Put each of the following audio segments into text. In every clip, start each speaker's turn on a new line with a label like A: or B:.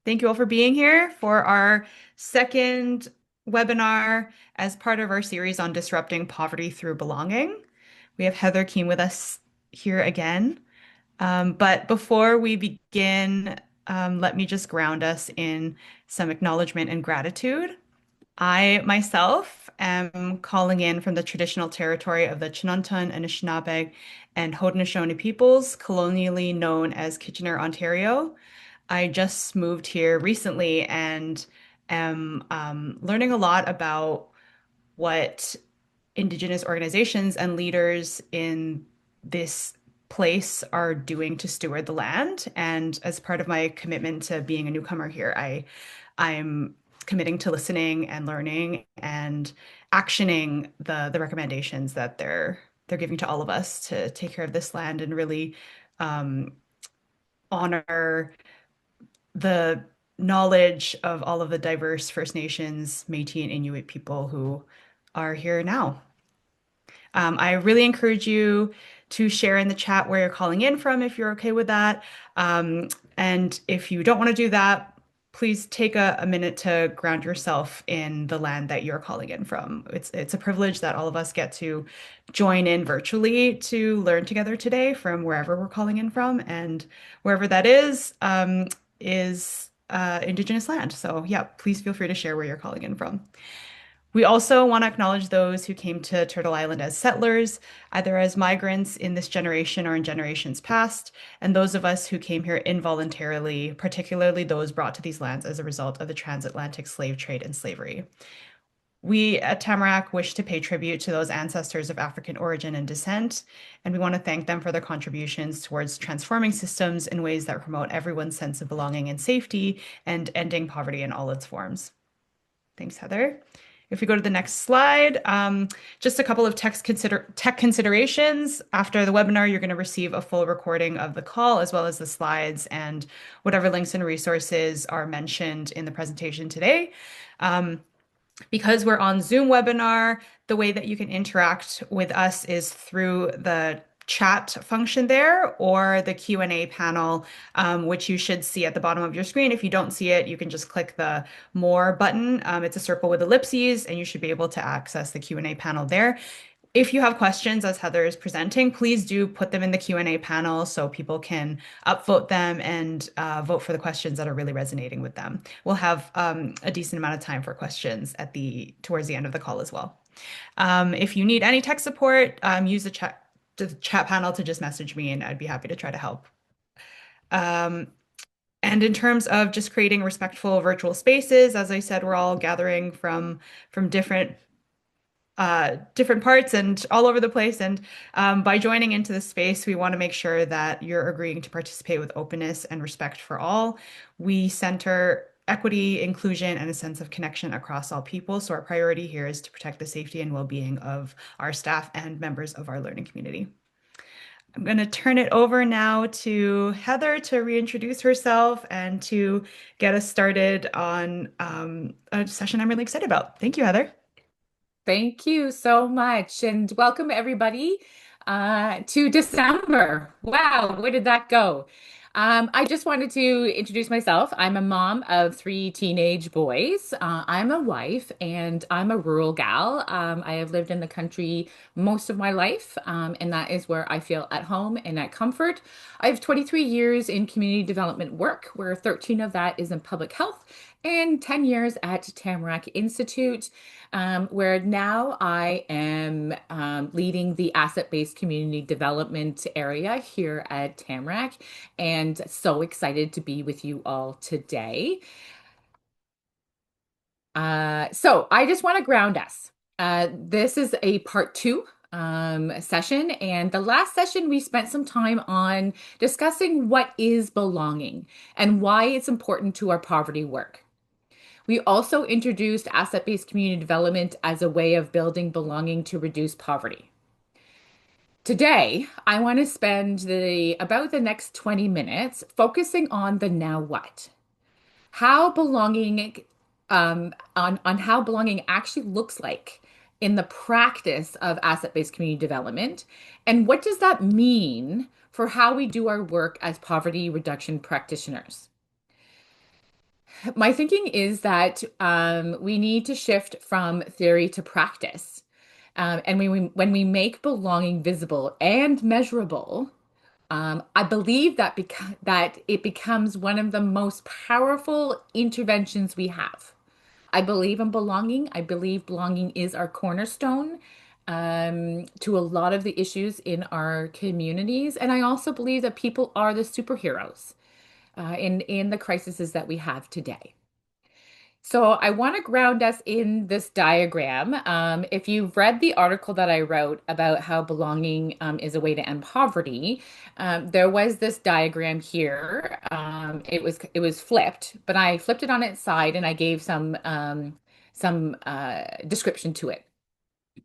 A: Thank you all for being here for our second webinar as part of our series on disrupting poverty through belonging. We have Heather Keam with us here again. But before we begin, let me just ground us in some acknowledgement and gratitude. I myself am calling in from the traditional territory of the Chinantun, Anishinaabe, and Haudenosaunee peoples, colonially known as Kitchener, Ontario. I just moved here recently and am learning a lot about what Indigenous organizations and leaders in this place are doing to steward the land. And as part of my commitment to being a newcomer here, I'm committing to listening and learning and actioning the recommendations that they're giving to all of us to take care of this land and really um, honor the knowledge of all of the diverse First Nations, Métis, and Inuit people who are here now. I really encourage you to share in the chat where you're calling in from if you're okay with that. And if you don't want to do that, please take a minute to ground yourself in the land that you're calling in from. It's a privilege that all of us get to join in virtually to learn together today from wherever we're calling in from, and wherever that is Indigenous land. So yeah, please feel free to share where you're calling in from. We also want to acknowledge those who came to Turtle Island as settlers, either as migrants in this generation or in generations past, and those of us who came here involuntarily, particularly those brought to these lands as a result of the transatlantic slave trade and slavery. We at Tamarack wish to pay tribute to those ancestors of African origin and descent, and we want to thank them for their contributions towards transforming systems in ways that promote everyone's sense of belonging and safety and ending poverty in all its forms. Thanks, Heather. If we go to the next slide, just a couple of tech considerations. After the webinar, you're going to receive a full recording of the call as well as the slides and whatever links and resources are mentioned in the presentation today. Because we're on Zoom webinar, the way that you can interact with us is through the chat function there or the Q&A panel, which you should see at the bottom of your screen. If you don't see it, you can just click the More button. It's a circle with ellipses, and you should be able to access the Q&A panel there. If you have questions as Heather is presenting, please do put them in the Q&A panel so people can upvote them and vote for the questions that are really resonating with them. We'll have a decent amount of time for questions towards the end of the call as well. If you need any tech support, use the chat panel to just message me, and I'd be happy to try to help. And in terms of just creating respectful virtual spaces, as I said, we're all gathering from different parts and all over the place. And by joining into the space, we want to make sure that you're agreeing to participate with openness and respect for all. We center equity, inclusion, and a sense of connection across all people. So our priority here is to protect the safety and well-being of our staff and members of our learning community. I'm going to turn it over now to Heather to reintroduce herself and to get us started on a session I'm really excited about. Thank you, Heather.
B: Thank you so much, and welcome everybody to December. Wow, where did that go? I just wanted to introduce myself. I'm a mom of three teenage boys. I'm a wife, and I'm a rural gal. I have lived in the country most of my life, and that is where I feel at home and at comfort. I have 23 years in community development work, where 13 of that is in public health, and 10 years at Tamarack Institute, where now I am leading the asset-based community development area here at Tamarack, and so excited to be with you all today. So I just want to ground us. This is a part two session, and the last session we spent some time on discussing what is belonging and why it's important to our poverty work. We also introduced asset-based community development as a way of building belonging to reduce poverty. Today, I want to spend about the next 20 minutes focusing on the now what. How belonging on how belonging actually looks like in the practice of asset-based community development, and what does that mean for how we do our work as poverty reduction practitioners? My thinking is that we need to shift from theory to practice. And when we make belonging visible and measurable, I believe that it becomes one of the most powerful interventions we have. I believe in belonging. I believe belonging is our cornerstone to a lot of the issues in our communities. And I also believe that people are the superheroes in the crises that we have today. So I want to ground us in this diagram. If you've read the article that I wrote about how belonging is a way to end poverty, there was this diagram here. It was flipped, but I flipped it on its side and I gave some description to it.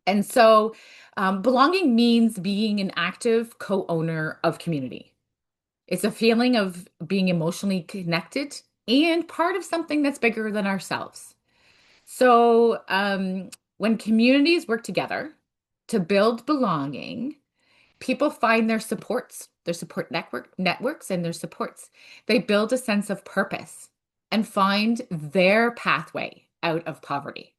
B: And so, belonging means being an active co-owner of community. It's a feeling of being emotionally connected and part of something that's bigger than ourselves. So, when communities work together to build belonging, people find their support networks and their supports. They build a sense of purpose and find their pathway out of poverty.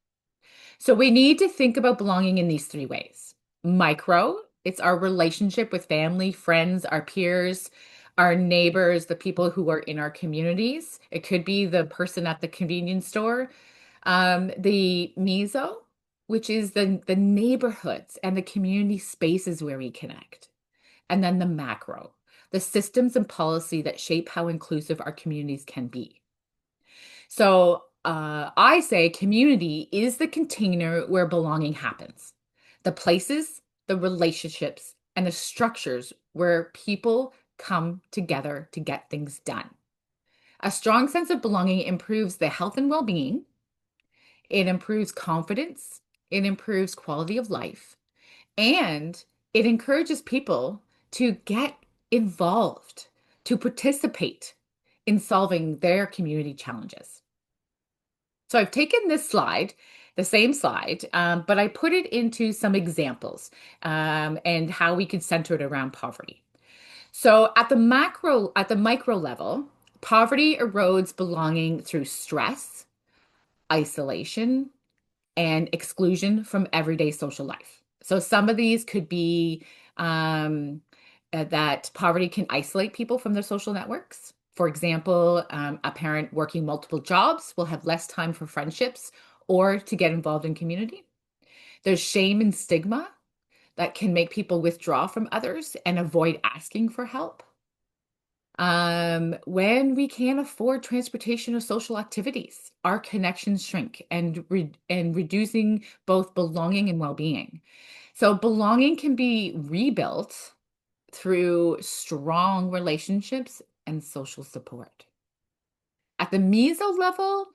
B: So we need to think about belonging in these three ways. Micro, it's our relationship with family, friends, our peers, our neighbors, the people who are in our communities. It could be the person at the convenience store. The meso, which is the neighborhoods and the community spaces where we connect. And then the macro, the systems and policy that shape how inclusive our communities can be. So I say community is the container where belonging happens. The places, the relationships, and the structures where people come together to get things done. A strong sense of belonging improves the health and well-being. It improves confidence. It improves quality of life. And it encourages people to get involved, to participate in solving their community challenges. So I've taken this slide, the same slide, but I put it into some examples and how we could center it around poverty. So at the micro level, poverty erodes belonging through stress, isolation, and exclusion from everyday social life. So some of these could be that poverty can isolate people from their social networks. For example, a parent working multiple jobs will have less time for friendships or to get involved in community. There's shame and stigma that can make people withdraw from others and avoid asking for help. When we can't afford transportation or social activities, our connections shrink and reducing both belonging and well-being. So belonging can be rebuilt through strong relationships and social support. At the meso level,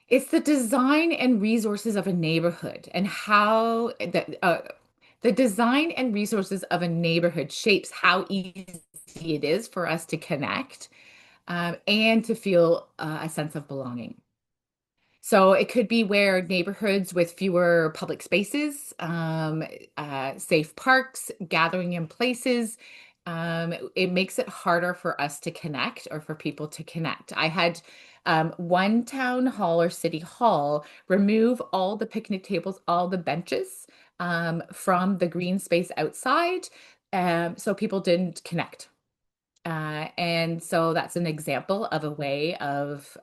B: it's the design and resources of a neighborhood and how the design and resources of a neighborhood shapes how easy it is for us to connect and to feel a sense of belonging. So it could be where neighborhoods with fewer public spaces, safe parks, gathering in places, it makes it harder for us to connect or for people to connect. I had one town hall or city hall remove all the picnic tables, all the benches from the green space outside, so people didn't connect. And so that's an example of a way of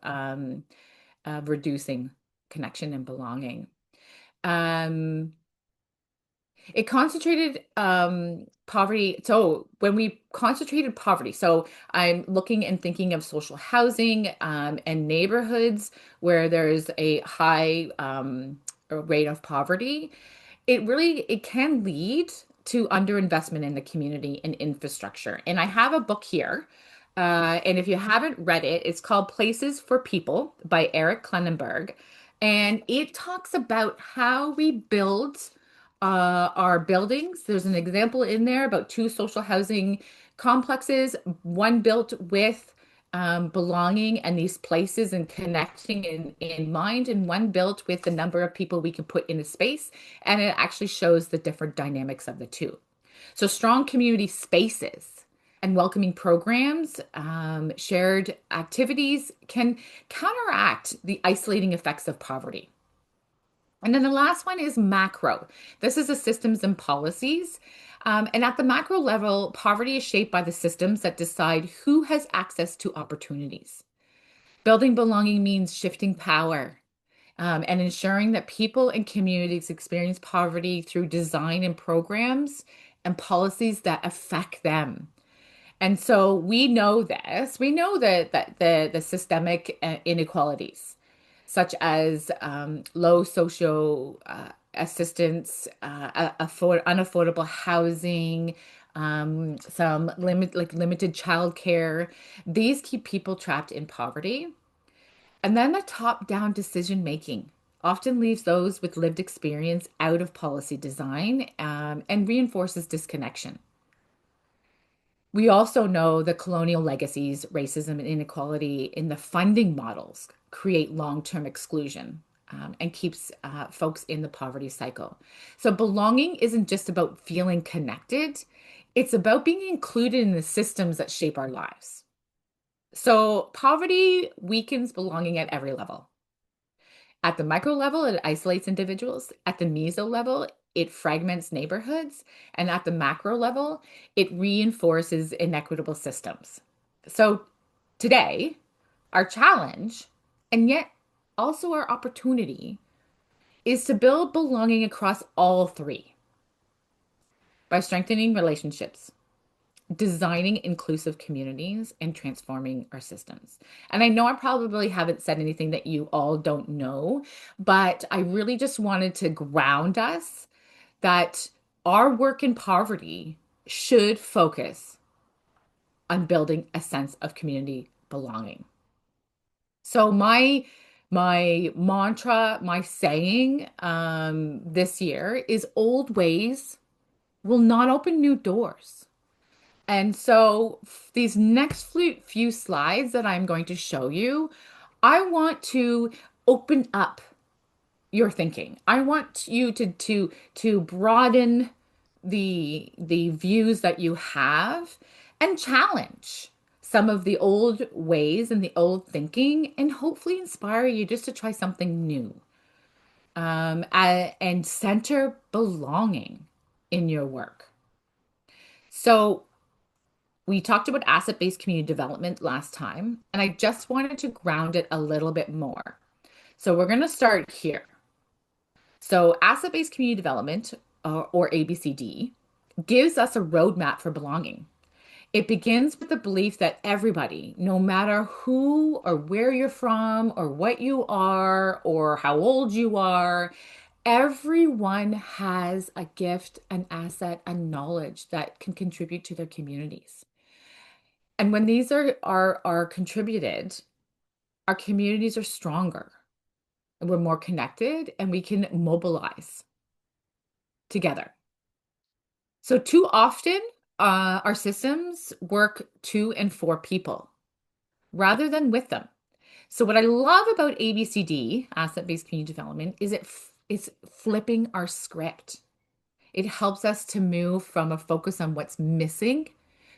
B: reducing connection and belonging. Um, it concentrated poverty. So when we concentrated poverty, so I'm looking and thinking of social housing and neighborhoods where there's a high rate of poverty. It can lead to underinvestment in the community and infrastructure. And I have a book here. And if you haven't read it, it's called Places for People by Eric Klenenberg. And it talks about how we build our buildings. There's an example in there about two social housing complexes, one built with belonging and these places and connecting in mind, and one built with the number of people we can put in a space. And it actually shows the different dynamics of the two. So strong community spaces and welcoming programs, shared activities can counteract the isolating effects of poverty. And then the last one is macro. This is the systems and policies. And at the macro level, poverty is shaped by the systems that decide who has access to opportunities. Building belonging means shifting power, and ensuring that people and communities experience poverty through design and programs and policies that affect them. And so we know this. We know that the systemic inequalities, such as low social assistance, unaffordable housing, some limited childcare, these keep people trapped in poverty. And then the top-down decision making often leaves those with lived experience out of policy design, and reinforces disconnection. We also know the colonial legacies, racism, and inequality in the funding models create long-term exclusion, and keeps folks in the poverty cycle. So belonging isn't just about feeling connected, it's about being included in the systems that shape our lives. So poverty weakens belonging at every level. At the micro level, it isolates individuals. At the meso level, it fragments neighborhoods. And at the macro level, it reinforces inequitable systems. So today, our challenge, and yet also our opportunity, is to build belonging across all three by strengthening relationships, designing inclusive communities, and transforming our systems. And I know I probably haven't said anything that you all don't know, but I really just wanted to ground us that our work in poverty should focus on building a sense of community belonging. So my mantra, my saying this year is old ways will not open new doors. And so these next few slides that I'm going to show you, I want to open up your thinking. I want you to broaden the views that you have and challenge some of the old ways and the old thinking, and hopefully inspire you just to try something new, and center belonging in your work. So we talked about asset-based community development last time, and I just wanted to ground it a little bit more. So we're going to start here. So asset-based community development, or ABCD, gives us a roadmap for belonging. It begins with the belief that everybody, no matter who or where you're from or what you are or how old you are, everyone has a gift, an asset, a knowledge that can contribute to their communities. And when these are contributed, our communities are stronger and we're more connected and we can mobilize together. So too often, our systems work to and for people rather than with them. So what I love about ABCD, asset-based community development, is it's flipping our script. It helps us to move from a focus on what's missing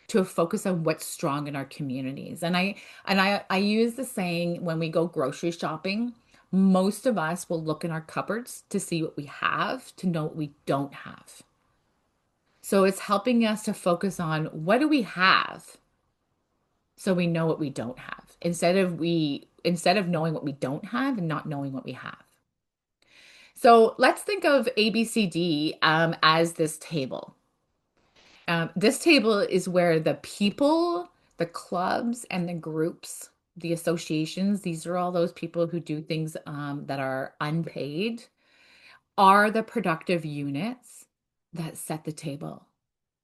B: to a focus on what's strong in our communities. And I use the saying when we go grocery shopping, most of us will look in our cupboards to see what we have, to know what we don't have. So it's helping us to focus on what do we have so we know what we don't have instead of knowing what we don't have and not knowing what we have. So let's think of ABCD as this table. This table is where the people, the clubs, and the groups, the associations, these are all those people who do things that are unpaid, are the productive units that set the table,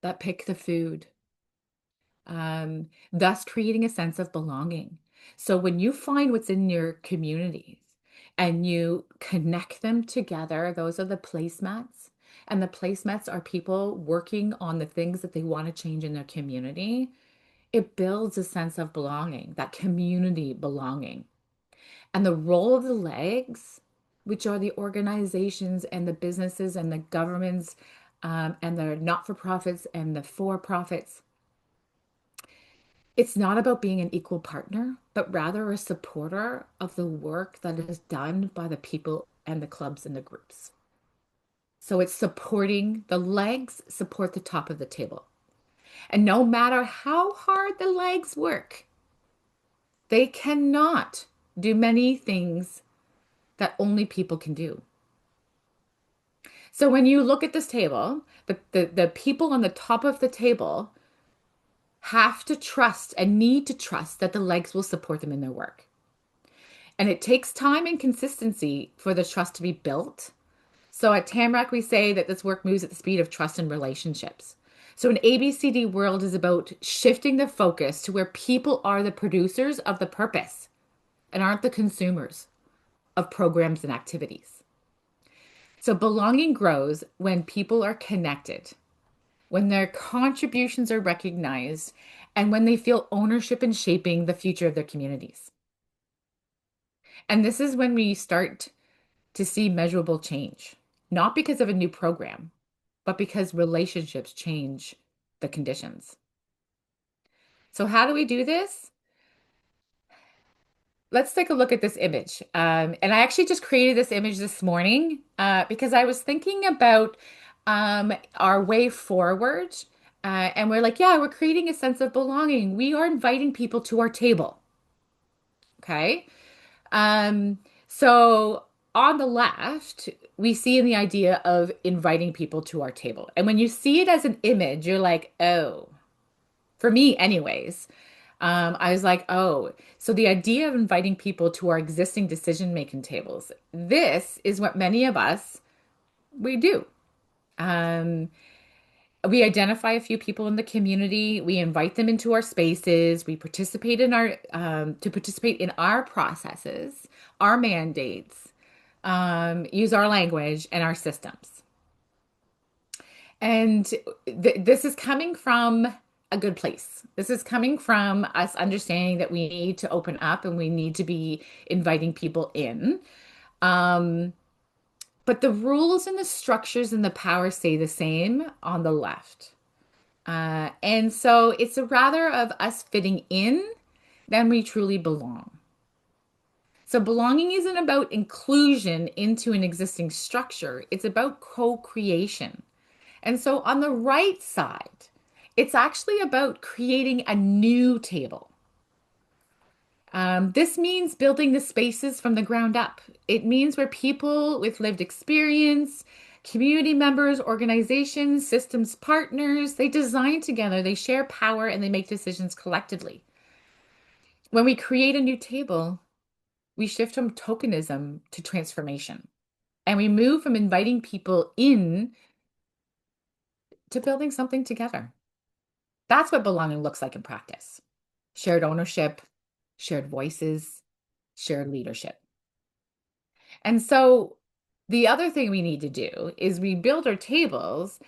B: that pick the food, thus creating a sense of belonging. So when you find what's in your communities and you connect them together, those are the placemats. And the placemats are people working on the things that they want to change in their community. It builds a sense of belonging, that community belonging. And the role of the legs, which are the organizations and the businesses and the governments, and the not-for-profits and the for-profits, It's not about being an equal partner, but rather a supporter of the work that is done by the people and the clubs and the groups. So it's supporting the legs, support the top of the table. And no matter how hard the legs work, they cannot do many things that only people can do. So when you look at this table, the people on the top of the table have to trust and need to trust that the legs will support them in their work. And it takes time and consistency for the trust to be built. So at Tamarack, we say that this work moves at the speed of trust and relationships. So an ABCD world is about shifting the focus to where people are the producers of the purpose and aren't the consumers of programs and activities. So belonging grows when people are connected, when their contributions are recognized, and when they feel ownership in shaping the future of their communities. And this is when we start to see measurable change, not because of a new program, but because relationships change the conditions. So, how do we do this? Let's take a look at this image. And I actually just created this image this morning because I was thinking about our way forward. And we're like, yeah, we're creating a sense of belonging. We are inviting people to our table. Okay. Um, so on the left, we see in the idea of inviting people to our table. And when you see it as an image, you're like, oh, for me, anyways, I was like, oh, so the idea of inviting people to our existing decision-making tables, this is what many of us we do. Um, we identify a few people in the community, we invite them into our spaces, we participate in our to participate in our processes, our mandates, use our language and our systems. And this is coming from a good place. This is coming from us understanding that we need to open up and we need to be inviting people in. Um, but the rules and the structures and the power stay the same on the left. And so it's a rather of us fitting in than we truly belong. So belonging isn't about inclusion into an existing structure, it's about co-creation. And so on the right side, it's actually about creating a new table. This means building the spaces from the ground up. It means where people with lived experience, community members, organizations, systems partners, they design together, they share power, and they make decisions collectively. When we create a new table, we shift from tokenism to transformation. And we move from inviting people in to building something together. That's what belonging looks like in practice. Shared ownership, shared voices, shared leadership. And so the other thing we need to do is we build our tables.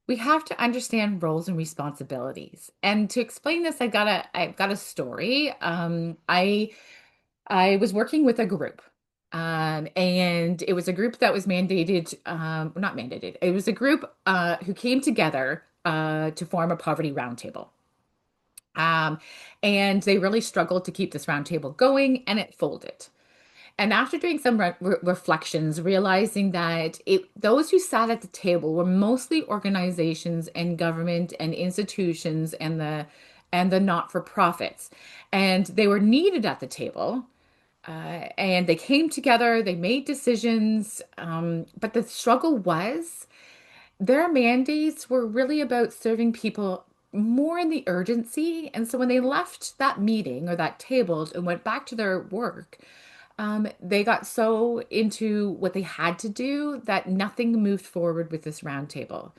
B: We have to understand roles and responsibilities. And to explain this, I've got a story. I was working with a group. And it was a group that was mandated, not mandated, it was a group who came together to form a poverty roundtable. Um, and they really struggled to keep this roundtable going, and it folded. And after doing some reflections, realizing that those who sat at the table were mostly organizations and government and institutions and the not-for-profits, and they were needed at the table. And they came together, they made decisions, but the struggle was their mandates were really about serving people more in the urgency. And so when they left that meeting or that table and went back to their work, they got so into what they had to do that nothing moved forward with this roundtable.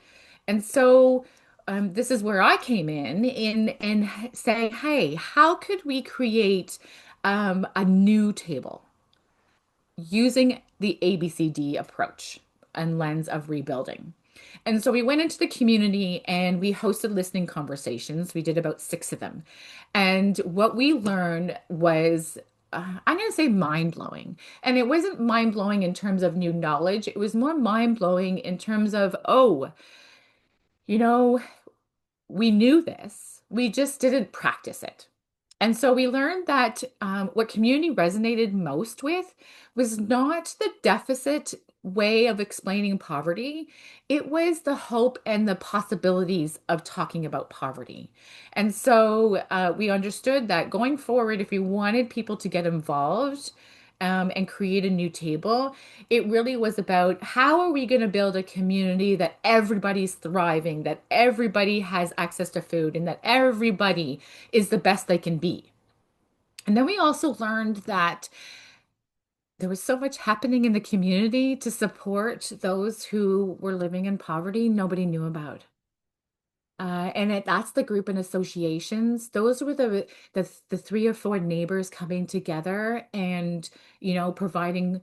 B: And so this is where I came in and say, hey, how could we create a new table using the ABCD approach and lens of rebuilding? And so we went into the community and we hosted listening conversations. We did about six of them. And what we learned was, I'm going to say mind blowing. And it wasn't mind blowing in terms of new knowledge, it was more mind blowing in terms of, oh, you know, we knew this. we just didn't practice it. And so we learned that what community resonated most with was not the deficit way of explaining poverty. It was the hope and the possibilities of talking about poverty. And so we understood that going forward, if we wanted people to get involved and create a new table, it really was about how are we going to build a community that everybody's thriving, that everybody has access to food, and that everybody is the best they can be. And then we also learned that there was so much happening in the community to support those who were living in poverty nobody knew about. That's the group and associations. Those were the three or four neighbors coming together and providing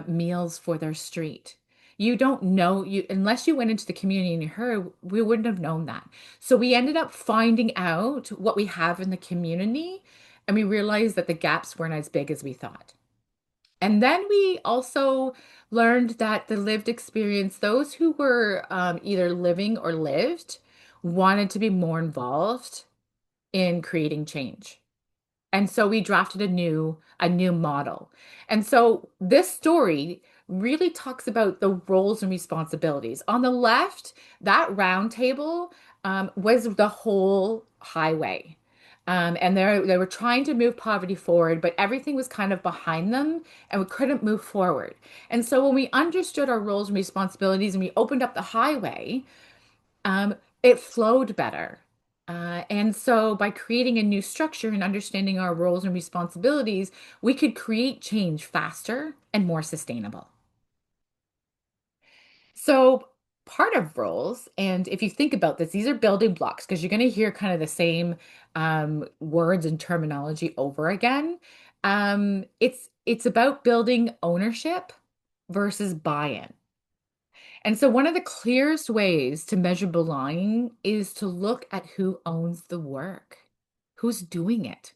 B: meals for their street. You don't know you unless you went into the community and you heard, we wouldn't have known that. So we ended up finding out what we have in the community, and we realized that the gaps weren't as big as we thought. And then we also learned that the lived experience, those who were either living or lived, wanted to be more involved in creating change. And so we drafted a new model. And so this story really talks about the roles and responsibilities. On the left, that round table was the whole highway. And they were trying to move poverty forward, but everything was kind of behind them and we couldn't move forward. And so when we understood our roles and responsibilities and we opened up the highway, it flowed better. And so by creating a new structure and understanding our roles and responsibilities, we could create change faster and more sustainable. So part of roles, and if you think about this, these are building blocks because you're going to hear kind of the same words and terminology over again. It's about building ownership versus buy-in. And so, one of the clearest ways to measure belonging is to look at who owns the work, who's doing it.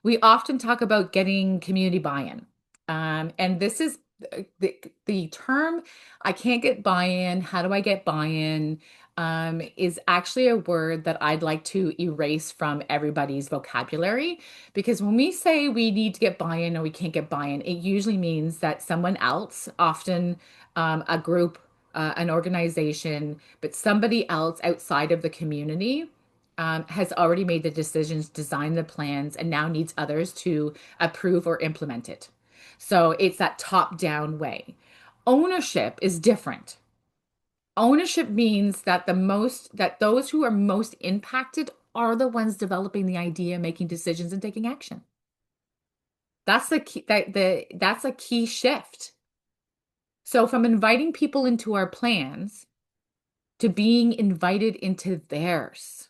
B: We often talk about getting community buy-in. And this is the term, I can't get buy-in. How do I get buy-in? Is actually a word that I'd like to erase from everybody's vocabulary. Because when we say we need to get buy-in or we can't get buy-in, it usually means that someone else, often a group, an organization, but somebody else outside of the community has already made the decisions, designed the plans, and now needs others to approve or implement it. So it's that top-down way. Ownership is different. Ownership means that those who are most impacted are the ones developing the idea, making decisions, and taking action. That's the key, that's a key shift. So from inviting people into our plans to being invited into theirs.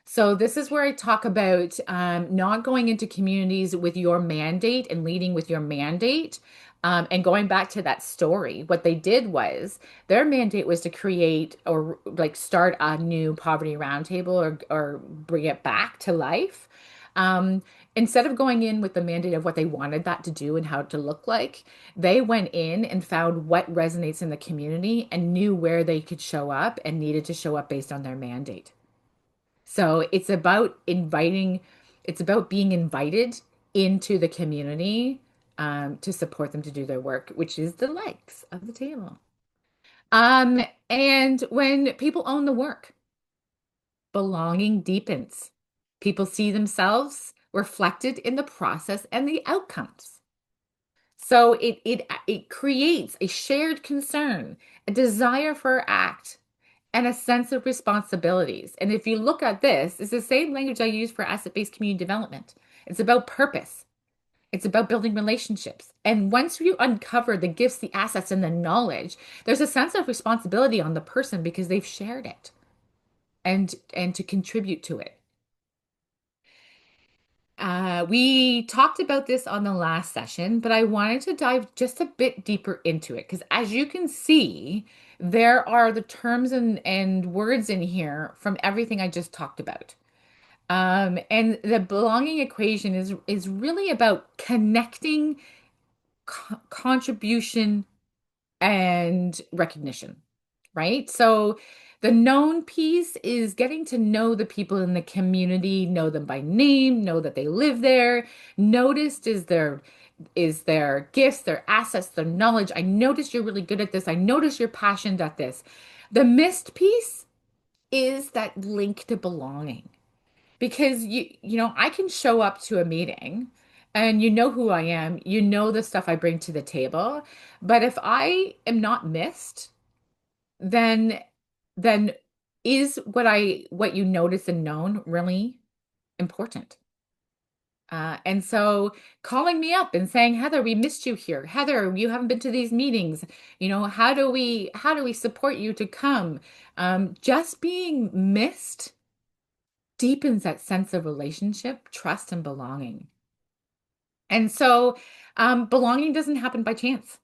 B: So this is where I talk about not going into communities with your mandate and leading with your mandate. And going back to that story, what they did was their mandate was to create or like start a new poverty roundtable or bring it back to life. Um, Instead of going in with the mandate of what they wanted that to do and how to look like, they went in and found what resonates in the community and knew where they could show up and needed to show up based on their mandate. So it's about being invited into the community to support them to do their work, which is the legs of the table. And when people own the work, belonging deepens. People see themselves reflected in the process and the outcomes. So it creates a shared concern, a desire for act, and a sense of responsibilities. And if you look at this, it's the same language I use for asset-based community development. It's about purpose. It's about building relationships. And once you uncover the gifts, the assets, and the knowledge, there's a sense of responsibility on the person because they've shared it and to contribute to it. We talked about this on the last session, but I wanted to dive just a bit deeper into it because as you can see, there are the terms and words in here from everything I just talked about. And the belonging equation is really about connecting contribution and recognition, right? So The known piece is getting to know the people in the community, know them by name, know that they live there. Noticed is their gifts, their assets, their knowledge. I notice you're really good at this. I notice you're passionate at this. The missed piece is that link to belonging. Because I can show up to a meeting and you know who I am, you know the stuff I bring to the table, but if I am not missed, then then is what you notice and known really important? And so calling me up and saying, Heather, we missed you here. Heather, you haven't been to these meetings. How do we support you to come? Just being missed deepens that sense of relationship, trust, and belonging. And so belonging doesn't happen by chance.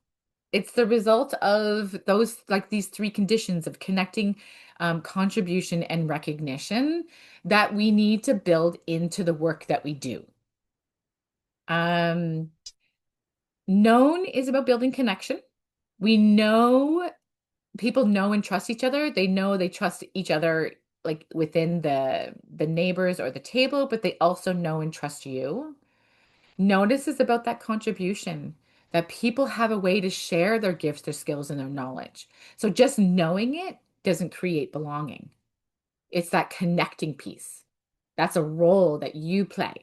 B: It's the result of those, like these three conditions of connecting, contribution, and recognition that we need to build into the work that we do. Um, Known is about building connection. We know people know and trust each other. They know they trust each other like within the neighbors or the table, but they also know and trust you. Notice is about that contribution, that people have a way to share their gifts, their skills, and their knowledge. So just knowing it doesn't create belonging. It's that connecting piece. That's a role that you play.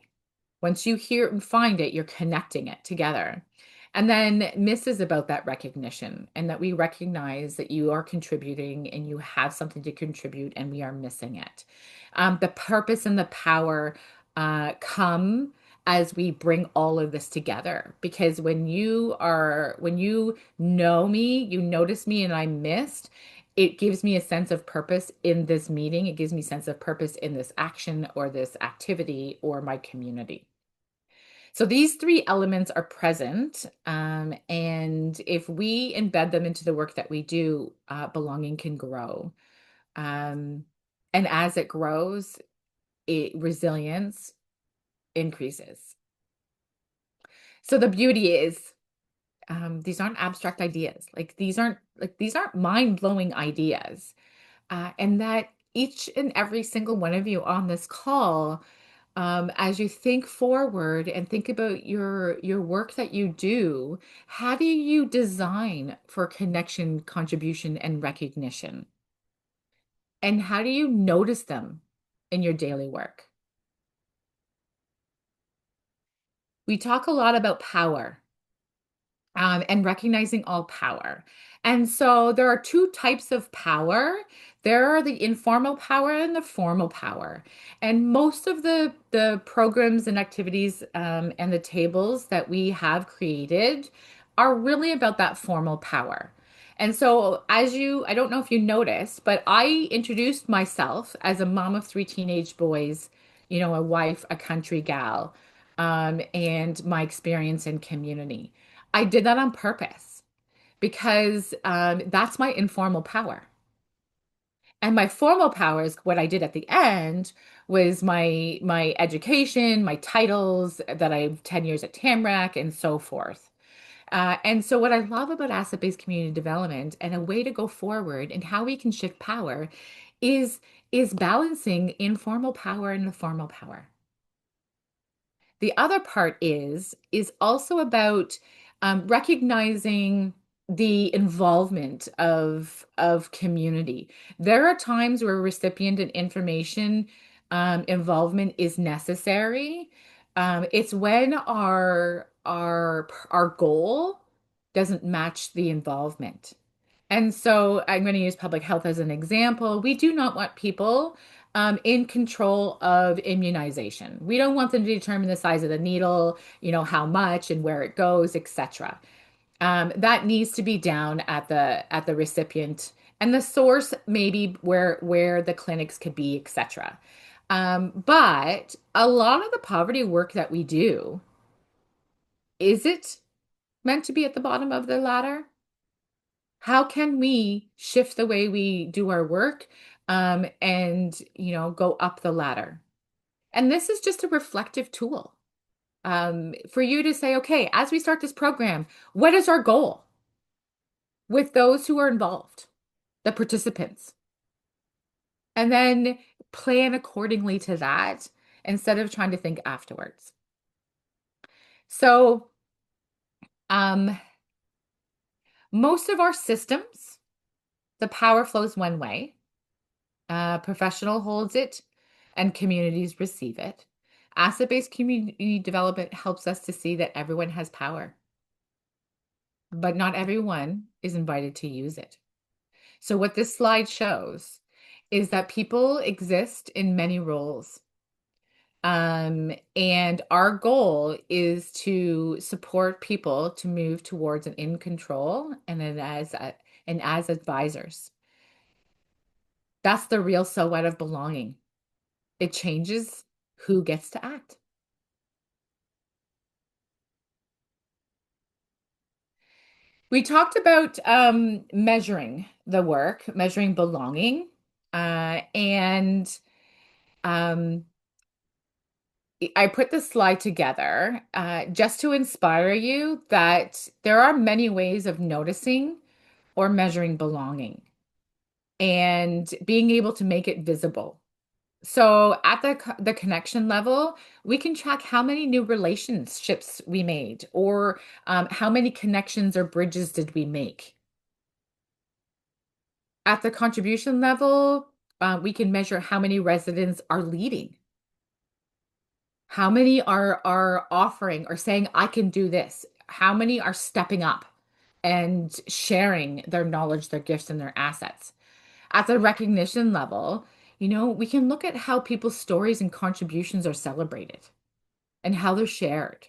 B: Once you hear it and find it, you're connecting it together. And then Miss is about that recognition and that we recognize that you are contributing and you have something to contribute and we are missing it. The purpose and the power come as we bring all of this together. Because when you know me, you notice me and I missed, it gives me a sense of purpose in this meeting. It gives me a sense of purpose in this action or this activity or my community. So these three elements are present, and if we embed them into the work that we do, belonging can grow. Um, and as it grows, resilience increases. So the beauty is, these aren't abstract ideas. These aren't mind-blowing ideas, and that each and every single one of you on this call, as you think forward and think about your work that you do, how do you design for connection, contribution, and recognition? And how do you notice them in your daily work? We talk a lot about power, and recognizing all power. And so there are two types of power. There are the informal power and the formal power. And most of the programs and activities, and the tables that we have created are really about that formal power. And so, I don't know if you noticed, but I introduced myself as a mom of three teenage boys, a wife, a country gal, and my experience in community. I did that on purpose because that's my informal power. And my formal power is what I did at the end was my education, my titles that I have 10 years at Tamarack and so forth. And so what I love about asset-based community development and a way to go forward and how we can shift power is is balancing informal power and the formal power. The other part is also about recognizing the involvement of community. There are times where recipient and information involvement is necessary. It's when our goal doesn't match the involvement. And so I'm going to use public health as an example. We do not want people in control of immunization. We don't want them to determine the size of the needle, how much and where it goes, etc. That needs to be down at the recipient and the source, maybe where the clinics could be, etc. But a lot of the poverty work that we do, is it meant to be at the bottom of the ladder? How can we shift the way we do our work, and go up the ladder? And this is just a reflective tool, for you to say, okay, as we start this program, what is our goal with those who are involved, the participants? and then plan accordingly to that instead of trying to think afterwards. So, um, most of our systems, the power flows one way. Professional holds it, and communities receive it. Asset-based community development helps us to see that everyone has power, but not everyone is invited to use it. So, what this slide shows is that people exist in many roles. And our goal is to support people to move towards an in control and as advisors. That's the real so what of belonging. It changes who gets to act. We talked about measuring the work, measuring belonging, and um, I put this slide together just to inspire you that there are many ways of noticing or measuring belonging and being able to make it visible. So at the connection level, we can track how many new relationships we made or how many connections or bridges did we make. At the contribution level, we can measure how many residents are leading. How many are offering or saying, I can do this? How many are stepping up and sharing their knowledge, their gifts, and their assets? At the recognition level, we can look at how people's stories and contributions are celebrated and how they're shared.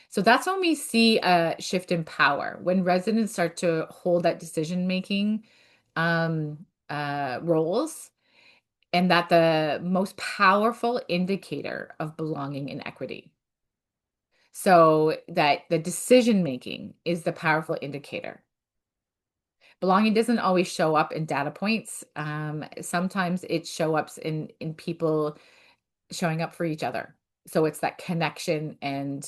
B: So that's when we see a shift in power, when residents start to hold that decision-making roles, and that the most powerful indicator of belonging and equity. So that the decision making is the powerful indicator. Belonging doesn't always show up in data points. Sometimes it show up in people showing up for each other. So it's that connection and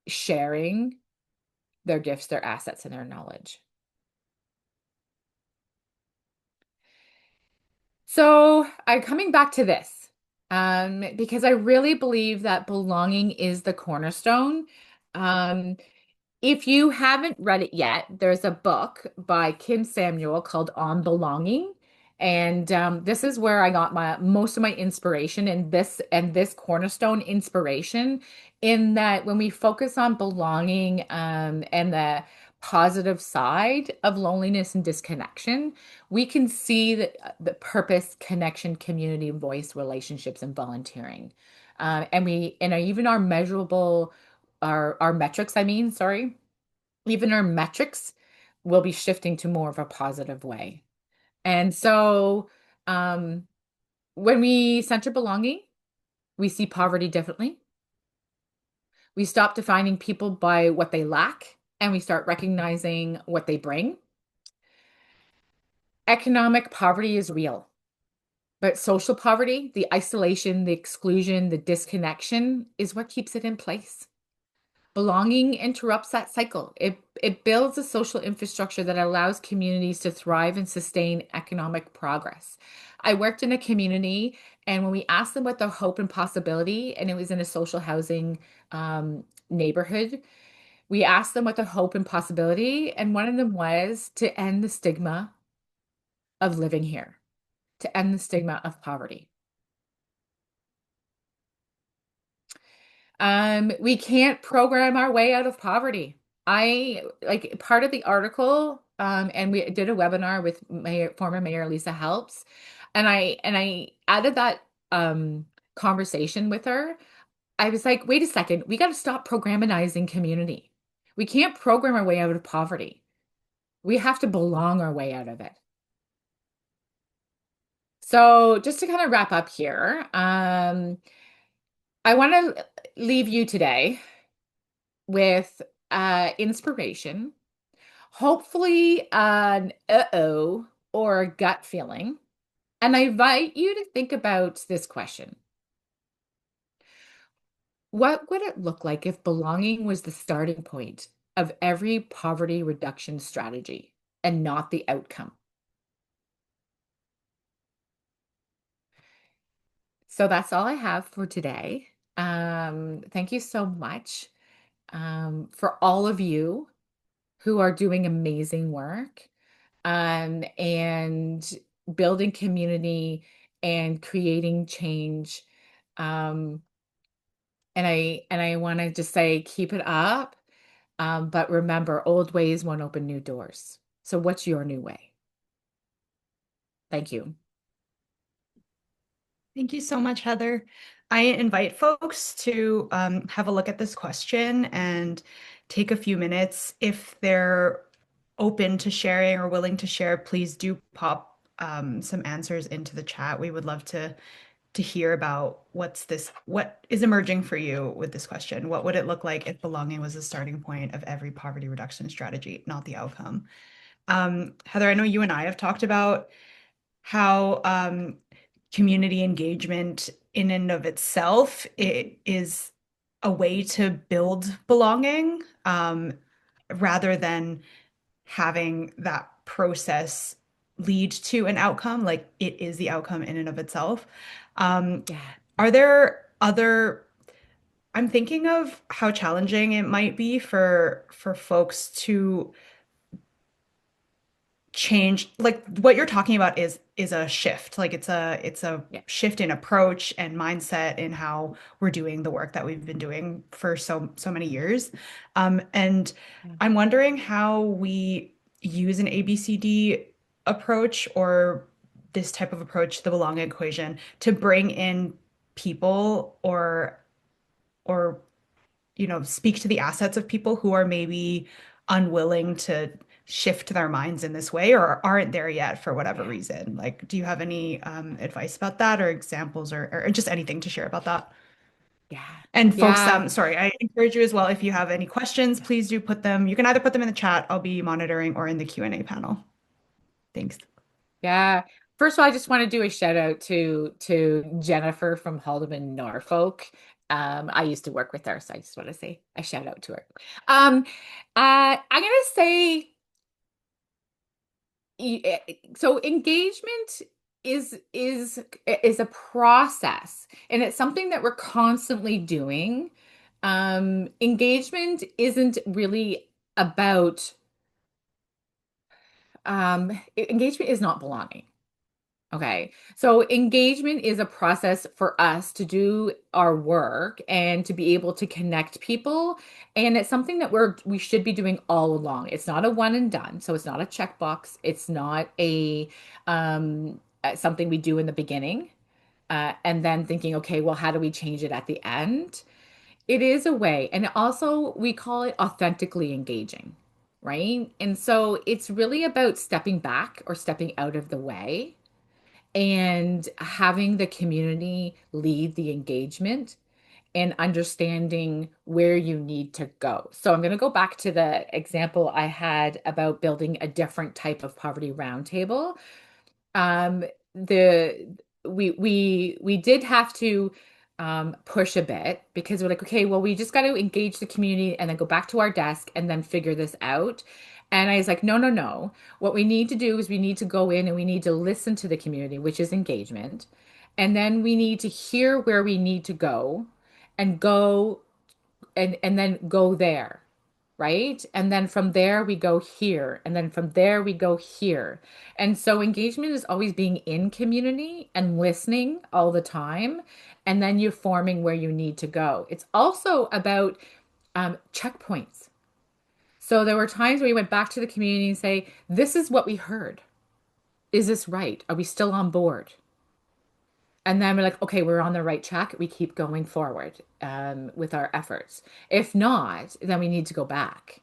B: sharing their gifts, their assets, and their knowledge. So I'm coming back to this because I really believe that belonging is the cornerstone. Um, if you haven't read it yet, there's a book by Kim Samuel called On Belonging. And this is where I got my most of my inspiration and this cornerstone inspiration in that when we focus on belonging and the positive side of loneliness and disconnection, we can see the purpose, connection, community, voice, relationships, and volunteering. And even our measurable, our metrics, I mean, sorry, even our metrics will be shifting to more of a positive way. And so um, when we center belonging, we see poverty differently. We stop defining people by what they lack and we start recognizing what they bring. Economic poverty is real, but social poverty, the isolation, the exclusion, the disconnection is what keeps it in place. Belonging interrupts that cycle. It builds a social infrastructure that allows communities to thrive and sustain economic progress. I worked in a community, and when we asked them what their hope and possibility, and it was in a social housing neighborhood, we asked them what their hope and possibility, and one of them was to end the stigma of living here, to end the stigma of poverty. We can't program our way out of poverty. I like part of the article, and we did a webinar with former Mayor Lisa Helps, and I added that conversation with her. I was like, wait a second, we got to stop programmatizing community. We can't program our way out of poverty. We have to belong our way out of it. So just to kind of wrap up here, I want to leave you today with inspiration, hopefully an uh-oh or a gut feeling. And I invite you to think about this question. What would it look like if belonging was the starting point of every poverty reduction strategy and not the outcome? So that's all I have for today. Thank you so much for all of you who are doing amazing work and building community and creating change. Um, and I want to just say, keep it up. But remember, old ways won't open new doors. So what's your new way? Thank you.
A: Thank you so much, Heather. I invite folks to have a look at this question and take a few minutes. If they're open to sharing or willing to share, please do pop some answers into the chat. We would love to hear about what is emerging for you with this question. What would it look like if belonging was the starting point of every poverty reduction strategy, not the outcome? Heather, I know you and I have talked about how community engagement in and of itself it is a way to build belonging rather than having that process lead to an outcome, like it is the outcome in and of itself. Um,
B: Yeah.
A: are there other, I'm thinking of how challenging it might be for folks to change, like what you're talking about is a shift, like it's a
B: Yeah.
A: shift in approach and mindset in how we're doing the work that we've been doing for so many years. And
B: Yeah.
A: I'm wondering how we use an ABCD approach or this type of approach, the belonging equation, to bring in people or speak to the assets of people who are maybe unwilling to shift their minds in this way or aren't there yet for whatever
B: Yeah.
A: reason. Like, do you have any advice about that or examples or just anything to share about that?
B: Yeah.
A: And folks,
B: Yeah.
A: sorry, I encourage you as well, if you have any questions, please do put them. You can either put them in the chat, I'll be monitoring, or in the Q&A panel. Thanks.
B: Yeah. First of all, I just want to do a shout out to Jennifer from Haldeman, Norfolk. I used to work with her, so I just want to say a shout out to her. Um, I'm gonna say so engagement is a process, and it's something that we're constantly doing. Engagement isn't really about engagement is not belonging. Okay. So engagement is a process for us to do our work and to be able to connect people. And it's something that we should be doing all along. It's not a one and done. So it's not a checkbox. It's not a something we do in the beginning. And then thinking, okay, well, how do we change it at the end? It is a way. And also we call it authentically engaging, right? And so it's really about stepping back or stepping out of the way and having the community lead the engagement and understanding where you need to go. So I'm going to go back to the example I had about building a different type of poverty roundtable. um the we did have to push a bit because we're like, okay, well, we just got to engage the community and then go back to our desk and then figure this out. And I was like, no, no, no, what we need to do is we need to go in and we need to listen to the community, which is engagement, and then we need to hear where we need to go and go and then go there, right? And then from there we go here, and then from there we go here. And so engagement is always being in community and listening all the time, and then you're forming where you need to go. It's also about checkpoints. So there were times where we went back to the community and say, this is what we heard. Is this right? Are we still on board? And then we're like, okay, we're on the right track. We keep going forward with our efforts. If not, then we need to go back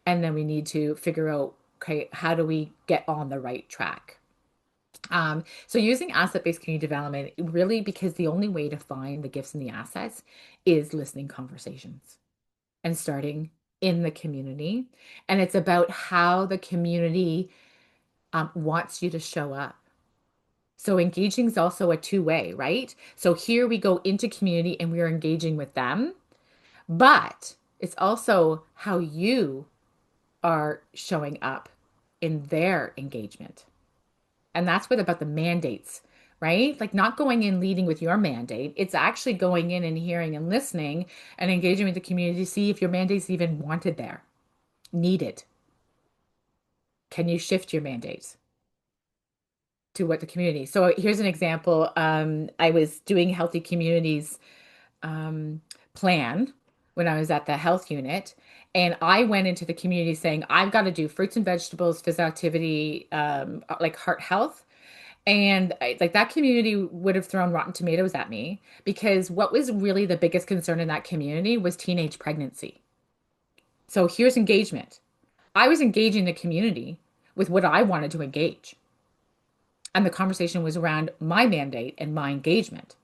B: and then we need to figure out, okay, how do we get on the right track? So using asset-based community development, really, because the only way to find the gifts and the assets is listening conversations and starting in the community. And it's about how the community wants you to show up. So engaging is also a two-way, right? So here we go into community and we are engaging with them, but it's also how you are showing up in their engagement. And that's what about the mandates right? Like not going in leading with your mandate. It's actually going in and hearing and listening and engaging with the community to see if your mandate's even wanted there, needed. Can you shift your mandates to what the community? So here's an example. I was doing healthy communities plan when I was at the health unit. And I went into the community saying, I've got to do fruits and vegetables, physical activity, like heart health. And like that community would have thrown rotten tomatoes at me because what was really the biggest concern in that community was teenage pregnancy. So here's engagement. I was engaging the community with what I wanted to engage. And the conversation was around my mandate and my engagement.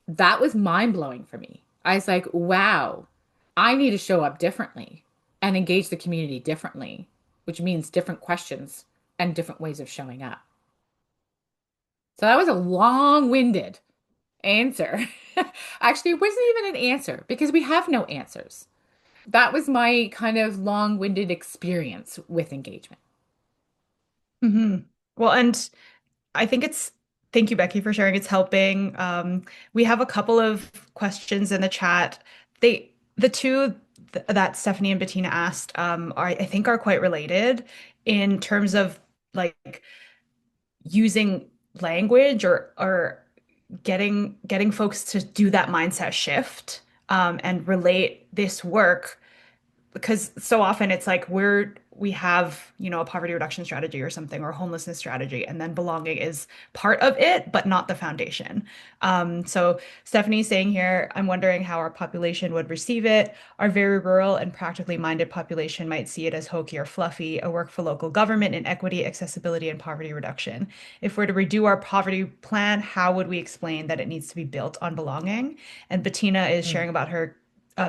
B: That was mind blowing for me. I was like, wow, I need to show up differently and engage the community differently, which means different questions and different ways of showing up. So that was a long-winded answer. Actually, it wasn't even an answer because we have no answers. That was my kind of long-winded experience with engagement.
A: Hmm. Well, and I think thank you, Becky, for sharing. It's helping. We have a couple of questions in the chat. The two that Stephanie and Bettina asked, I think are quite related in terms of like using language or getting folks to do that mindset shift, and relate this work because so often it's like we have, a poverty reduction strategy or something or a homelessness strategy, and then belonging is part of it, but not the foundation. So Stephanie's saying here, I'm wondering how our population would receive it. Our very rural and practically minded population might see it as hokey or fluffy, a work for local government in equity, accessibility, and poverty reduction. If we're to redo our poverty plan, how would we explain that it needs to be built on belonging? And Bettina is
B: Mm.
A: sharing about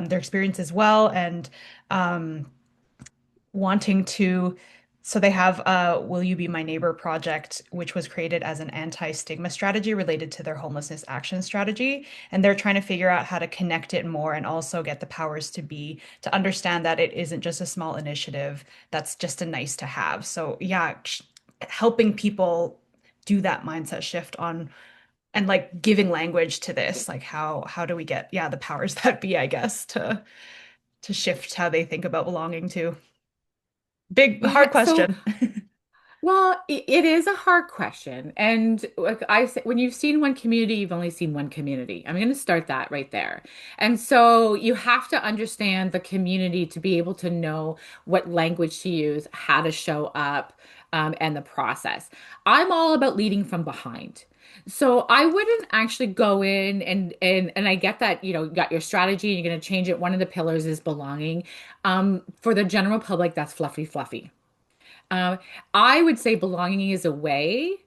A: their experience as well, and um, wanting to. So they have Will You Be My Neighbor project, which was created as an anti-stigma strategy related to their homelessness action strategy. And they're trying to figure out how to connect it more and also get the powers to be to understand that it isn't just a small initiative that's just a nice to have. So yeah, helping people do that mindset shift on and like giving language to this, like how do we get, yeah, the powers that be, I guess, to shift how they think about belonging to. Big, hard
B: Yeah, so
A: question.
B: well, it is a hard question. And like I say, when you've seen one community, you've only seen one community. I'm going to start that right there. And so you have to understand the community to be able to know what language to use, how to show up, and the process. I'm all about leading from behind. So I wouldn't actually go in and I get that, you got your strategy and you're going to change it. One of the pillars is belonging. For the general public, that's fluffy, fluffy. um, I would say belonging is a way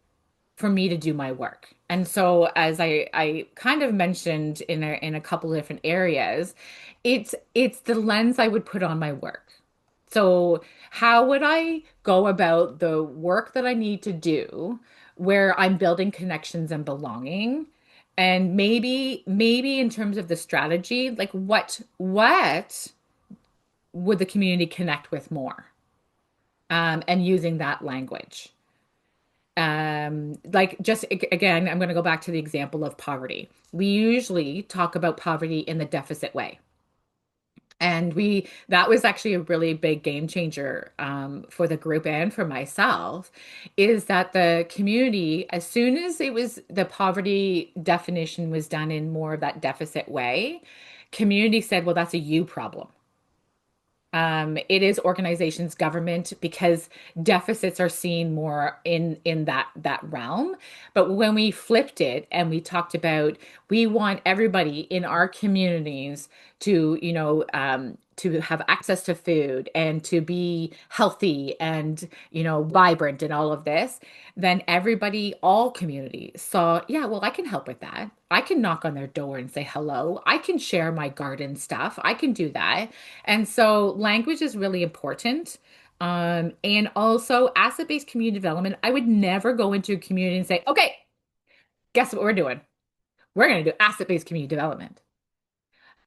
B: for me to do my work. And so, as I kind of mentioned in a couple of different areas, it's the lens I would put on my work. So, how would I go about the work that I need to do where I'm building connections and belonging? And maybe in terms of the strategy, like what would the community connect with more? And using that language. Like just again, I'm going to go back to the example of poverty. We usually talk about poverty in the deficit way. And that was actually a really big game changer for the group and for myself, is that the community, as soon as the poverty definition was done in more of that deficit way, community said, well, that's a you problem. It is organizations, government, because deficits are seen more in that realm. But when we flipped it and we talked about we want everybody in our communities to, to have access to food and to be healthy and, vibrant and all of this, then everybody, all communities saw, yeah, well, I can help with that. I can knock on their door and say hello. I can share my garden stuff. I can do that. And so language is really important. And also asset-based community development, I would never go into a community and say, okay, guess what we're doing? We're going to do asset-based community development.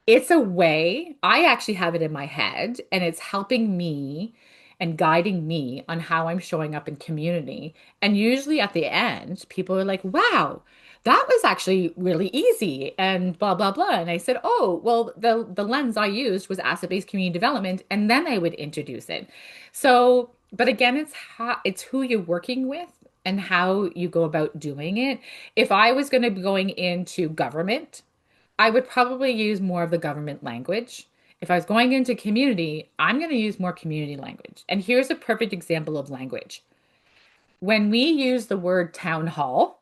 B: It's a way, I actually have it in my head, and it's helping me and guiding me on how I'm showing up in community. And usually at the end, people are like, wow, that was actually really easy and blah, blah, blah. And I said, oh, well, the lens I used was asset-based community development, and then I would introduce it. So, but again, it's who you're working with and how you go about doing it. If I was going to be going into government, I would probably use more of the government language. If I was going into community, I'm going to use more community language. And here's a perfect example of language. When we use the word town hall,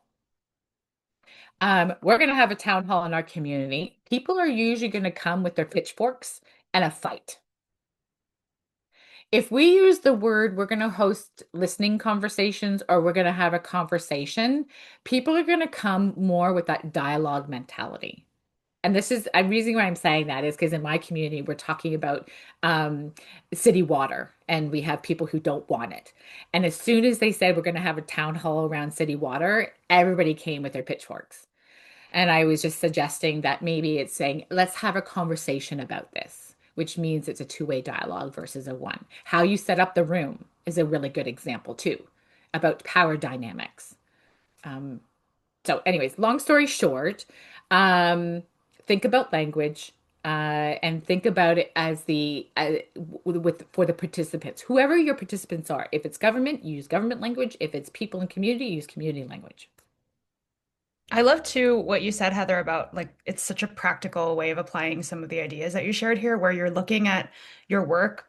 B: we're going to have a town hall in our community. People are usually going to come with their pitchforks and a fight. If we use the word, we're going to host listening conversations or we're going to have a conversation, people are going to come more with that dialogue mentality. And this is a reason why I'm saying that is because in my community, we're talking about city water and we have people who don't want it. And as soon as they said we're going to have a town hall around city water, everybody came with their pitchforks. And I was just suggesting that maybe it's saying, let's have a conversation about this, which means it's a two-way dialogue versus a one. How you set up the room is a really good example too, about power dynamics. Um, so, anyways, long story short, um, think about language and think about it as with for the participants, whoever your participants are. If it's government, use government language. If it's people in community, use community language.
A: I love too what you said, Heather, about like it's such a practical way of applying some of the ideas that you shared here, where you're looking at your work,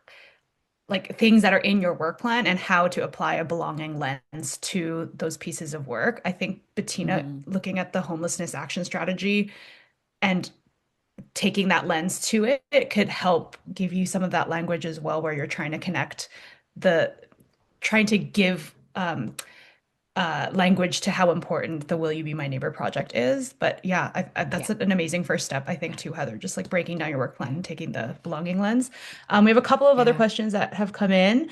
A: like things that are in your work plan and how to apply a belonging lens to those pieces of work. I think Bettina,
B: Mhm.
A: looking at the homelessness action strategy and taking that lens to it, it could help give you some of that language as well, where you're trying to connect the, trying to give language to how important the Will You Be My Neighbor project is. But yeah, that's
B: Yeah,
A: an amazing first step, I think,
B: yeah,
A: too, Heather, just like breaking down your work plan
B: yeah,
A: and taking the belonging lens. We have a couple of other
B: yeah,
A: questions that have come in.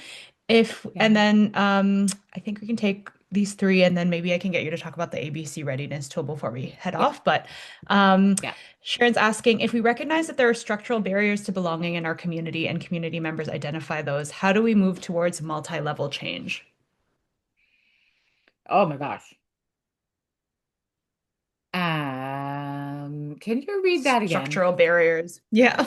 A: If, and
B: yeah,
A: then I think we can take these three and then maybe I can get you to talk about the ABC readiness tool before we head
B: yeah,
A: off. But um,
B: yeah.
A: Sharon's asking if we recognize that there are structural barriers to belonging in our community and community members identify those, how do we move towards multi-level change?
B: Oh my gosh. Can you read that again?
A: Structural barriers. Yeah.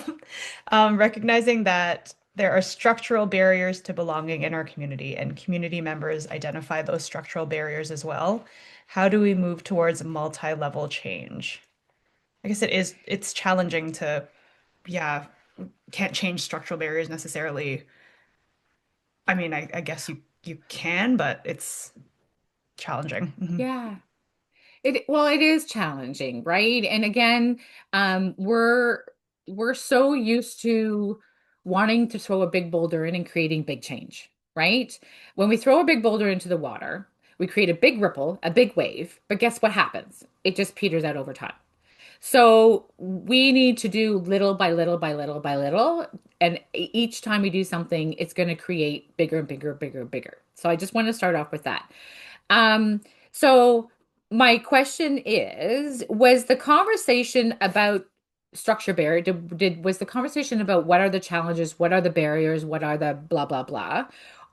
A: Recognizing that there are structural barriers to belonging in our community, and community members identify those structural barriers as well. How do we move towards multi-level change? I guess it's challenging to, yeah, can't change structural barriers necessarily. I mean, I guess you can, but it's challenging. Mhm.
B: Yeah. It is challenging, right? And again, we're so used to wanting to throw a big boulder in and creating big change, right? When we throw a big boulder into the water, we create a big ripple, a big wave, but guess what happens? It just peters out over time. So we need to do little by little by little by little. And each time we do something, it's going to create bigger and bigger, bigger, bigger. So I just want to start off with that. Um, so my question is, was the conversation about structure barrier, was the conversation about what are the challenges, what are the barriers, what are the blah blah blah?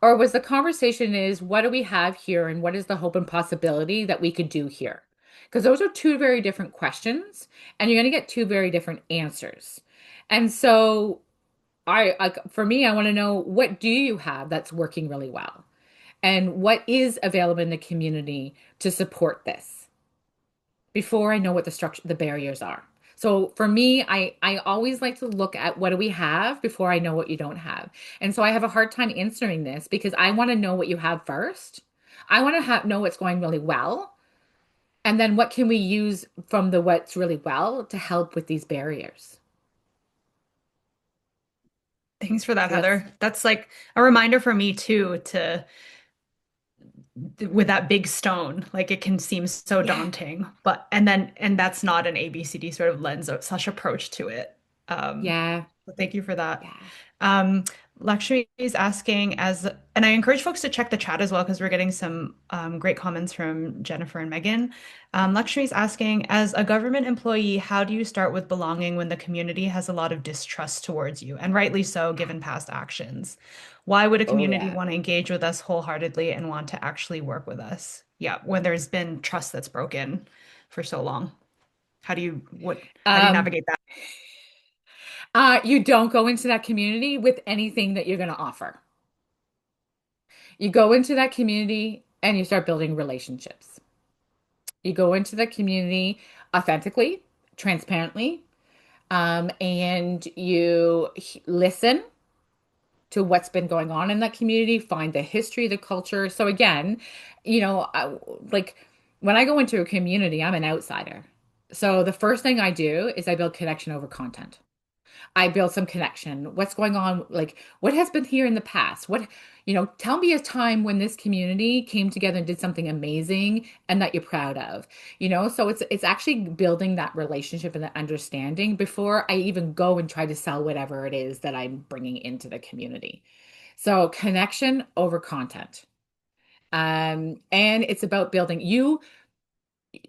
B: Or was the conversation is what do we have here and what is the hope and possibility that we could do here? Because those are two very different questions, and you're going to get two very different answers. And so for me, I want to know what do you have that's working really well? And what is available in the community to support this before I know what the barriers are. So for me, I always like to look at what do we have before I know what you don't have. And so I have a hard time answering this because I want to know what you have first. I want to know what's going really well. And then what can we use from the what's really well to help with these barriers?
A: Thanks for that,
B: So that's,
A: Heather. That's like a reminder for me too to with that big stone, like it can seem so
B: yeah,
A: daunting, but and that's not an ABCD sort of lens or such approach to it. Um,
B: yeah,
A: so thank you for that.
B: yeah.
A: Um, Lakshmi is asking and I encourage folks to check the chat as well because we're getting some great comments from Jennifer and Megan. Lakshmi is asking, as a government employee, how do you start with belonging when the community has a lot of distrust towards you, and rightly so, given past actions? Why would a
B: Oh,
A: community
B: yeah.
A: want to engage with us wholeheartedly and want to actually work with us? Yeah, when there's been trust that's broken for so long. How do you
B: Um,
A: navigate that?
B: you don't go into that community with anything that you're going to offer. You go into that community and you start building relationships. You go into the community authentically, transparently, and listen to what's been going on in that community, find the history, the culture. So again, like when I go into a community, I'm an outsider. So the first thing I do is I build connection over content. I build some connection. What's going on? Like, what has been here in the past? Tell me a time when this community came together and did something amazing and that you're proud of. So it's actually building that relationship and that understanding before I even go and try to sell whatever it is that I'm bringing into the community. So connection over content. And it's about building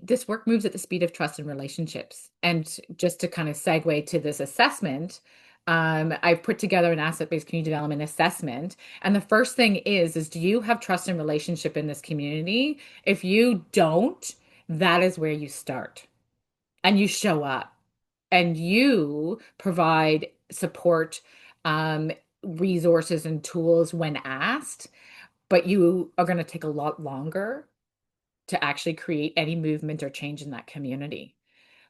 B: this work moves at the speed of trust and relationships. And just to kind of segue to this assessment, I've put together an asset-based community development assessment. And the first thing is do you have trust and relationship in this community? If you don't, that is where you start. And you show up and you provide support, um, resources and tools when asked, but you are going to take a lot longer to actually create any movement or change in that community.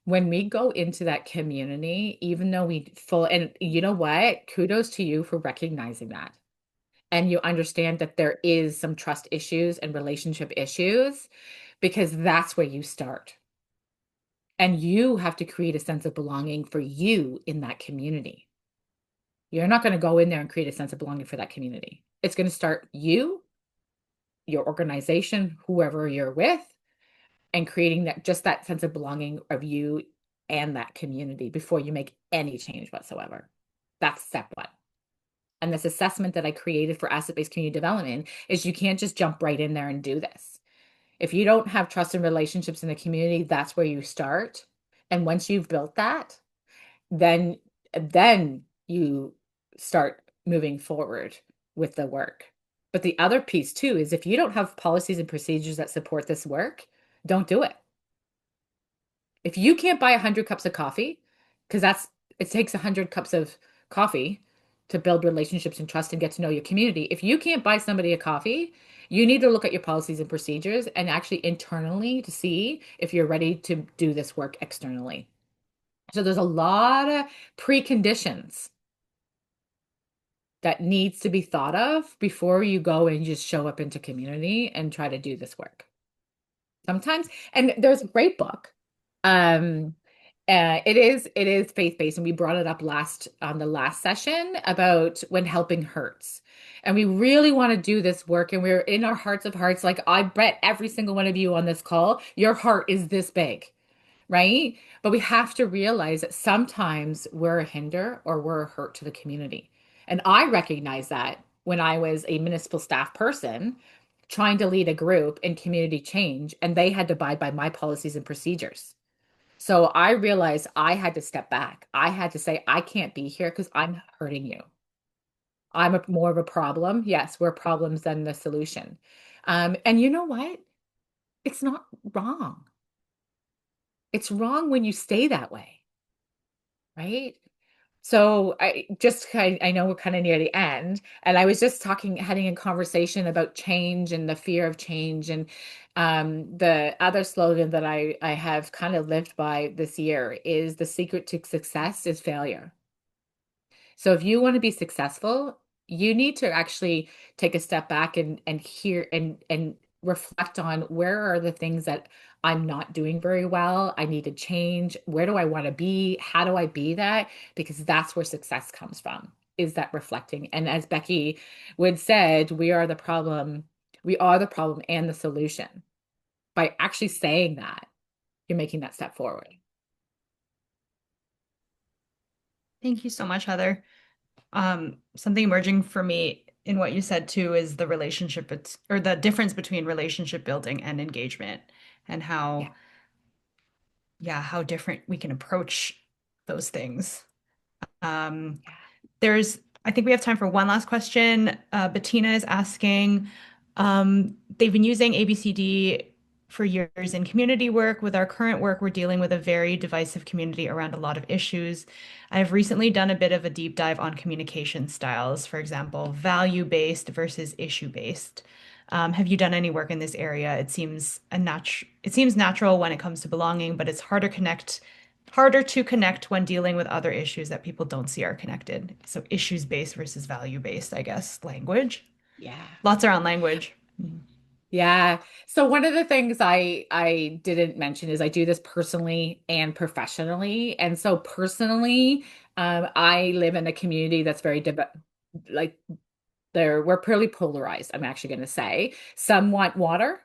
B: When we go into that community, even though and you know what? Kudos to you for recognizing that. And you understand that there is some trust issues and relationship issues because that's where you start. And you have to create a sense of belonging for you in that community. You're not going to go in there and create a sense of belonging for that community. It's going to start you, your organization, whoever you're with, and creating that sense of belonging of you and that community before you make any change whatsoever. That's step one. And this assessment that I created for asset-based community development is you can't just jump right in there and do this. If you don't have trust and relationships in the community, that's where you start. And once you've built that, then then you start moving forward with the work. But the other piece too is if you don't have policies and procedures that support this work, don't do it. If you can't buy 100 cups of coffee, because it takes 100 cups of coffee to build relationships and trust and get to know your community. If you can't buy somebody a coffee, you need to look at your policies and procedures and actually internally to see if you're ready to do this work externally. So there's a lot of preconditions that needs to be thought of before you go and just show up into community and try to do this work. Sometimes, and there's a great book. Um, it is faith-based, and we brought it up last on the last session about when helping hurts. And we really want to do this work, and we're in our hearts of hearts. Like I bet every single one of you on this call, your heart is this big, right? But we have to realize that sometimes we're a hinder or we're a hurt to the community. And I recognize that when I was a municipal staff person trying to lead a group in community change, and they had to abide by my policies and procedures. So I realized I had to step back. I had to say, I can't be here because I'm hurting you. More of a problem. Yes, we're problems than the solution. And you know what? It's not wrong. It's wrong when you stay that way, right? So I know we're kind of near the end, and I was just having a conversation about change and the fear of change, and the other slogan that I have kind of lived by this year is the secret to success is failure. So if you want to be successful, you need to actually take a step back and hear and reflect on where are the things that I'm not doing very well. I need to change. Where do I want to be? How do I be that? Because that's where success comes from, is that reflecting. And as Becky would said, we are the problem. We are the problem and the solution. By actually saying that, you're making that step forward.
A: Thank you so much, Heather. Something emerging for me in what you said too is the relationship or the difference between relationship building and engagement and
B: Yeah.
A: how different we can approach those things. Um,
B: Yeah.
A: I think we have time for one last question. Bettina is asking, they've been using ABCD for years in community work. With our current work, we're dealing with a very divisive community around a lot of issues. I've recently done a bit of a deep dive on communication styles, for example, value-based versus issue-based. Have you done any work in this area? It seems natural when it comes to belonging, but it's harder to connect when dealing with other issues that people don't see are connected. So issues based versus value based, I guess, language.
B: Yeah.
A: Lots around language. Mhm.
B: Yeah. So one of the things I didn't mention is I do this personally and professionally. And so personally, I live in a community that's very like we're pretty polarized, I'm actually going to say. Some want water,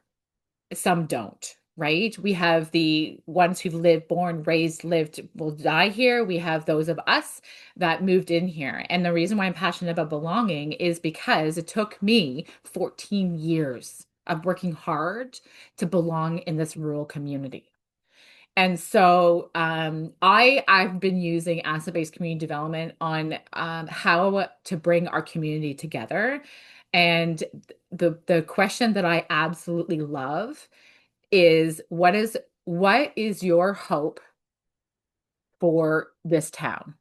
B: some don't, right? We have the ones who've lived, born, raised, lived, will die here. We have those of us that moved in here. And the reason why I'm passionate about belonging is because it took me 14 years of working hard to belong in this rural community. And so I've been using asset-based community development on how to bring our community together. And the question that I absolutely love is what is your hope for this town?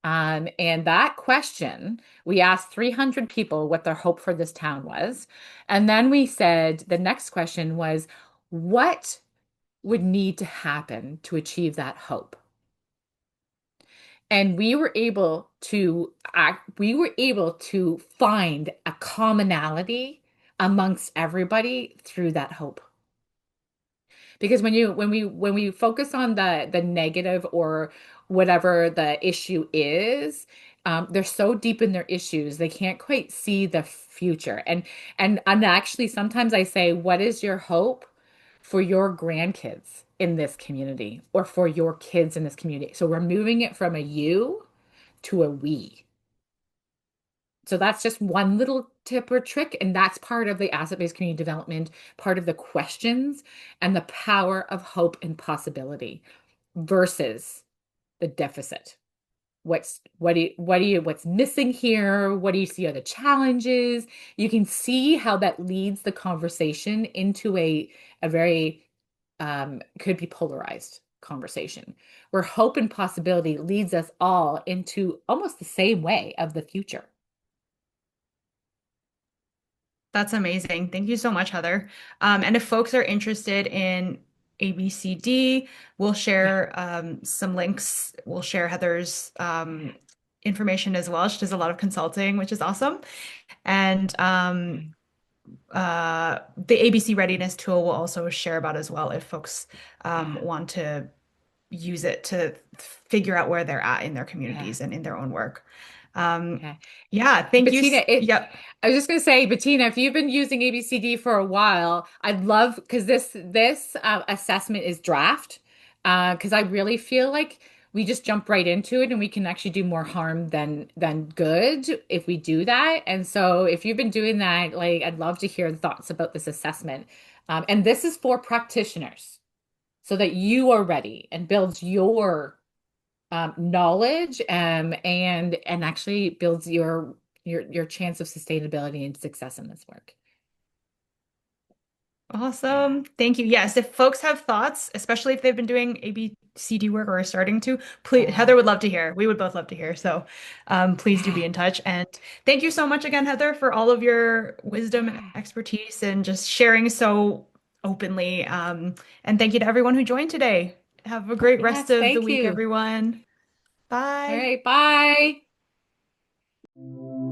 B: And that question, we asked 300 people what their hope for this town was. And then we said the next question was, what would need to happen to achieve that hope? And we were able to find a commonality amongst everybody through that hope. Because when we focus on the negative or whatever the issue is, they're so deep in their issues they can't quite see the future. And actually sometimes I say, what is your hope for your grandkids in this community or for your kids in this community? So we're moving it from a you to a we. So that's just one little tip or trick, and that's part of the asset-based community development, part of the questions and the power of hope and possibility versus the deficit. What's missing here? What do you see are the challenges? You can see how that leads the conversation into a very could be polarized conversation, where hope and possibility leads us all into almost the same way of the future.
A: That's amazing. Thank you so much, Heather. And if folks are interested in ABCD, we'll
B: Yeah.
A: share some links. We'll share Heather's information as well. She does a lot of consulting, which is awesome. And the ABC Readiness tool will also share about as well if folks
B: Yeah.
A: want to use it to figure out where they're at in their
B: Yeah.
A: communities and in their own work. Um,
B: Yeah.
A: yeah, thank you.
B: Bettina,
A: Yep.
B: I was just going to say, Bettina, if you've been using ABCD for a while, I'd love because this assessment is draft. Because I really feel like we just jump right into it and we can actually do more harm than good if we do that. And so if you've been doing that, like I'd love to hear thoughts about this assessment. And this is for practitioners so that you are ready and builds your knowledge and actually builds your chance of sustainability and success in this work. Yeah.
A: Awesome. Thank you. Yes, if folks have thoughts, especially if they've been doing ABCD work or are starting to, please,
B: Yeah.
A: Heather would love to hear. We would both love to hear. So please do
B: Yeah.
A: be in touch. And thank you so much again, Heather, for all of your wisdom and
B: Yeah.
A: expertise and just sharing so openly. And thank you to everyone who joined today. Have a great rest
B: Yes,
A: of the
B: thank
A: week,
B: you.
A: everyone.
B: All
A: Bye.
B: right, bye.